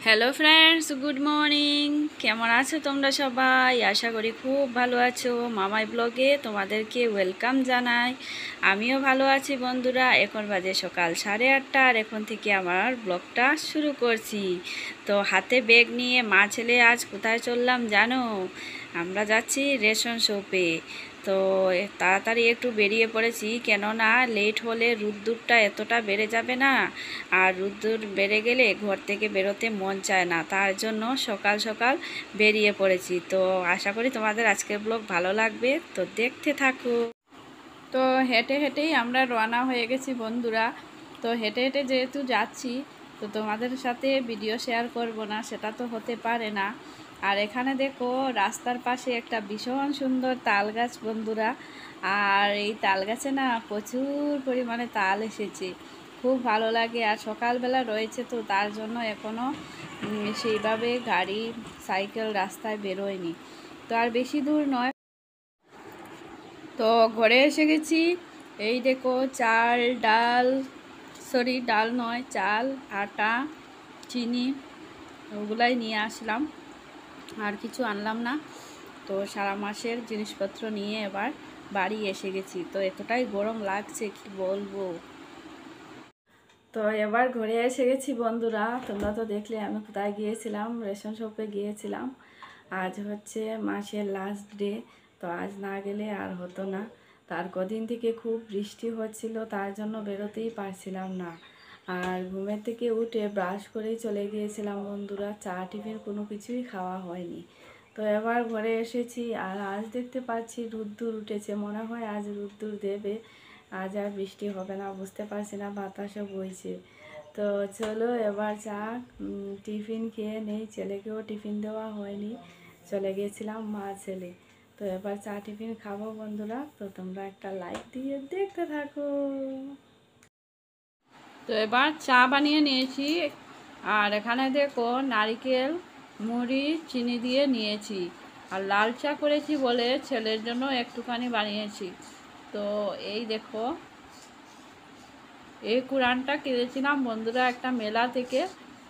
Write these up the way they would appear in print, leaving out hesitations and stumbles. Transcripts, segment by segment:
Hello friends, good morning. কেমন আছো তোমরা সবাই? আশা করি খুব ভালো আছো। মামাই ব্লগে তোমাদেরকে ওয়েলকাম জানাই। আমিও ভালো আছি বন্ধুরা। এখন বাজে সকাল 8:30 আর এখন থেকে আমার ব্লগটা শুরু করছি। তো হাতে ব্যাগ নিয়ে মা ছেলে আজ কোথায় চললাম জানো? আমরা যাচ্ছি রেশন শপে। তো তাড়াতাড়ি একটু বেরিয়ে পড়েছি, কেননা লেট হলে রোদ্দুরটা এতটা বেড়ে যাবে না, আর রোদ্দুর বেড়ে গেলে ঘর থেকে বেরোতে মন চায় না। তার জন্য সকাল সকাল বেরিয়ে পড়েছি। তো আশা করি তোমাদের আজকের ব্লগ ভালো লাগবে, তো দেখতে থাকো। তো হেঁটে হেঁটেই আমরা রওনা হয়ে গেছি বন্ধুরা। তো হেঁটে হেঁটে যেহেতু যাচ্ছি, তো তোমাদের সাথে ভিডিও শেয়ার করব না সেটা তো হতে পারে না। আর এখানে দেখো রাস্তার পাশে একটা ভীষণ সুন্দর তাল গাছ বন্ধুরা। আর এই তাল গাছে না প্রচুর পরিমাণে তাল এসেছে, খুব ভালো লাগে। আর সকালবেলা রয়েছে, তো তার জন্য এখনও সেইভাবে গাড়ি সাইকেল রাস্তায় বেরোয়নি। তো আর বেশি দূর নয়। তো ঘরে এসে গেছি। এই দেখো চাল ডাল, সরি ডাল নয়, চাল, আটা, চিনি, ওগুলাই নিয়ে আসলাম, আর কিছু আনলাম না। তো সারা মাসের জিনিসপত্র নিয়ে এবার বাড়ি এসে গেছি। তো এতটাই গরম লাগছে কি বলবো। তো এবার ঘরে এসে গেছি বন্ধুরা। তোমরা তো দেখলে আমি কোথায় গিয়েছিলাম, রেশন শপে গিয়েছিলাম। আজ হচ্ছে মাসের লাস্ট ডে। তো আজ না গেলে আর হতো না। তার কদিন থেকে খুব বৃষ্টি হচ্ছিল, তার জন্য বেরোতেই পারছিলাম না। আর ঘুমের থেকে উঠে ব্রাশ করেই চলে গিয়েছিলাম বন্ধুরা, চা টিফিন কোনো কিছুই খাওয়া হয়নি। তো এবার ঘরে এসেছি, আর আজ দেখতে পাচ্ছি রোদ্দুর উঠেছে, মনে হয় আজ রোদ্দুর দেবে। আজ আর বৃষ্টি হবে না বুঝতে পারছি না, বাতাসও বইছে। তো চলো এবার চা টিফিন খেয়ে নেই। ছেলেকেও টিফিন দেওয়া হয়নি, চলে গিয়েছিলাম মা ছেলে। তো এবার চা টিফিন খাবো বন্ধুরা। তো তোমরা একটা লাইক দিয়ে দেখতে থাকো। তো এবার চা বানিয়ে নিয়েছি, আর এখানে দেখো নারকেল, মুড়ি, চিনি দিয়ে নিয়েছি। আর লাল চা করেছি বলে ছেলের জন্য একটুখানি বানিয়েছি। তো এই দেখো, এই কুড়ানটা কিনেছিলাম বন্ধুরা একটা মেলা থেকে,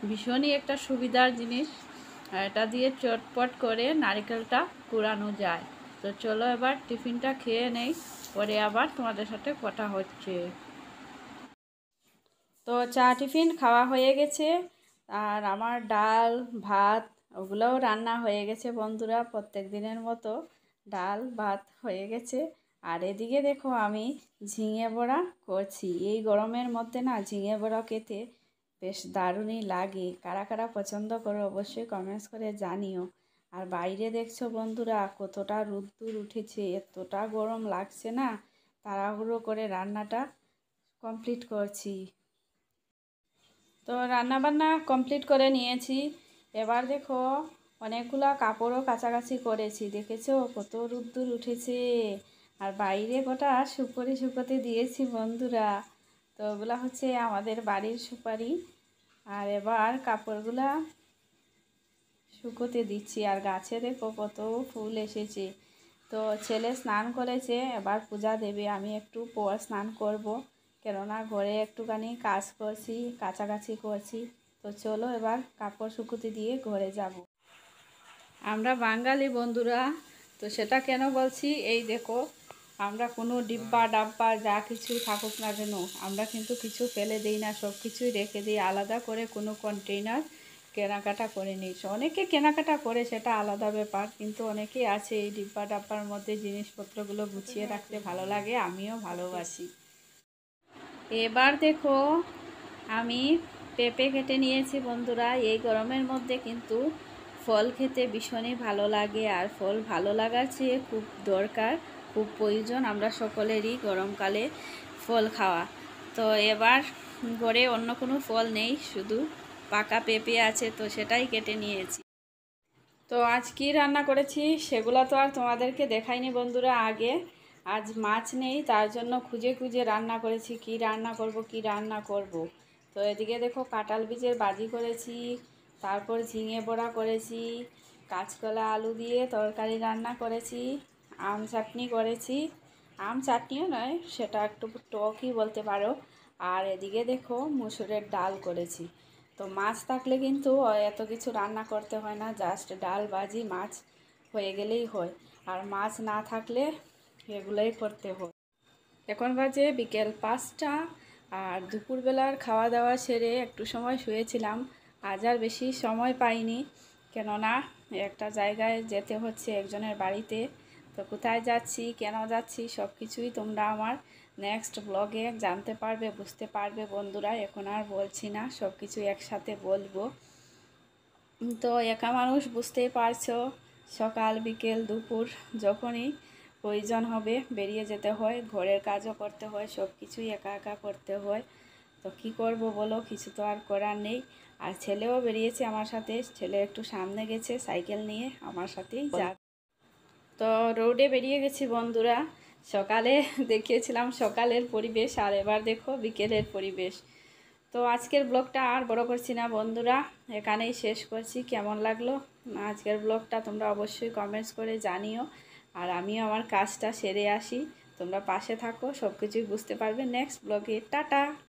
ভীষণই একটা সুবিধার জিনিস। এটা দিয়ে চটপট করে নারকেলটা কুড়ানো যায়। তো চলো এবার টিফিনটা খেয়ে নেই, পরে আবার তোমাদের সাথে কথা হচ্ছে। তো চা টিফিন খাওয়া হয়ে গেছে, আর আমার ডাল ভাত ওগুলোও রান্না হয়ে গেছে বন্ধুরা, প্রত্যেক দিনের মতো ডাল ভাত হয়ে গেছে। আর এদিকে দেখো আমি ঝিঙে বড়া করছি। এই গরমের মধ্যে না ঝিঙে বড়া খেতে বেশ দারুণই লাগে। কারা কারা পছন্দ করো অবশ্যই কমেন্টস করে জানিও। আর বাইরে দেখছো বন্ধুরা কতটা রোদ্দুর উঠেছে, এতটা গরম লাগছে না, তাড়াহুড়ো করে রান্নাটা কমপ্লিট করছি। তো রান্নাবান্না কমপ্লিট করে নিয়েছি। এবার দেখো অনেকগুলো কাপড়ও কাছাকাছি করেছি, দেখেছো কত রোদ্দুর উঠেছে। আর বাইরে গোটা শুকোতে দিয়েছি বন্ধুরা। তো ওগুলা হচ্ছে আমাদের বাড়ির সুপারি। আর এবার কাপড়গুলা শুকোতে দিচ্ছি। আর গাছে দেখো কত ফুল এসেছে। তো ছেলে স্নান করেছে, এবার পূজা দেবে। আমি একটু পর স্নান করব, কেননা ঘরে একটুখানি কাজ করছি, কাছাকাছি করছি। তো চলো এবার কাপড় শুকোতে দিয়ে ঘরে যাব। আমরা বাঙালি বন্ধুরা, তো সেটা কেন বলছি, এই দেখো আমরা কোনো ডিব্বা ডাব্বা যা কিছুই থাকুক না কেন, আমরা কিন্তু কিছু ফেলে দিই না, সব কিছুই রেখে দিই আলাদা করে কোনো কন্টেইনার। কেনাকাটা করে নিই, অনেকে কেনাকাটা করে সেটা আলাদা ব্যাপার, কিন্তু অনেকেই আছে এই ডিব্বা ডাব্বার মধ্যে জিনিসপত্রগুলো গুছিয়ে রাখতে ভালো লাগে, আমিও ভালোবাসি। এবার দেখো আমি পেঁপে কেটে নিয়েছি বন্ধুরা। এই গরমের মধ্যে কিন্তু ফল খেতে ভীষণই ভালো লাগে, আর ফল ভালো লাগার চেয়ে খুব দরকার, খুব প্রয়োজন আমরা সকলেরই গরমকালে ফল খাওয়া। তো এবার ঘরে অন্য কোনো ফল নেই, শুধু পাকা পেঁপে আছে, তো সেটাই কেটে নিয়েছি। তো আজ কি রান্না করেছি সেগুলো তো আর তোমাদেরকে দেখাইনি বন্ধুরা আগে। আজ মাছ নেই, তার জন্য খুঁজে খুঁজে রান্না করেছি, কি রান্না করব কি রান্না করব। তো এদিকে দেখো কাঁঠাল বীজের ভাজি করেছি, তারপর ঝিঙে বড়া করেছি, কাঁচকলা আলু দিয়ে তরকারি রান্না করেছি, আম চাটনি করেছি। আম চাটনিও নয়, সেটা একটু টকই বলতে পারো। আর এদিকে দেখো মুসুরের ডাল করেছি। তো মাছ থাকলে কিন্তু এত কিছু রান্না করতে হয় না, জাস্ট ডাল ভাজি মাছ হয়ে গেলেই হয়। আর মাছ না থাকলে এগুলোই করতে হয়। এখন বাজে বিকেল 5টা, আর দুপুরবেলার খাওয়া দাওয়া সেরে একটু সময় শুয়েছিলাম। আজ আর বেশি সময় পাইনি, কেননা একটা জায়গায় যেতে হচ্ছে একজনের বাড়িতে। তো কোথায় যাচ্ছি, কেন যাচ্ছি, সব কিছুই তোমরা আমার নেক্সট ব্লগে জানতে পারবে, বুঝতে পারবে বন্ধুরা। এখন আর বলছি না, সব কিছু একসাথে বলবো। তো একা মানুষ, বুঝতেই পারছো, সকাল বিকেল দুপুর যখনই প্রয়োজন হবে বেরিয়ে যেতে হয়, ঘরের কাজও করতে হয়, সব কিছুই একা একা করতে হয়। তো কি করব বলো, কিছু তো আর করার নেই। আর ছেলেও বেরিয়েছে আমার সাথে, ছেলে একটু সামনে গেছে সাইকেল নিয়ে, আমার সাথেই যা। তো রোডে বেরিয়ে গেছি বন্ধুরা। সকালে দেখিয়েছিলাম সকালের পরিবেশ, আর এবার দেখো বিকেলের পরিবেশ। তো আজকের ব্লগটা আর বড় করছি না বন্ধুরা, এখানেই শেষ করছি। কেমন লাগলো আজকের ব্লগটা তোমরা অবশ্যই কমেন্টস করে জানিও। আর আমিও আমার কাজটা সেরে আসি, তোমরা পাশে থাকো, সব কিছুই বুঝতে পারবে নেক্সট ব্লগে। টাটা।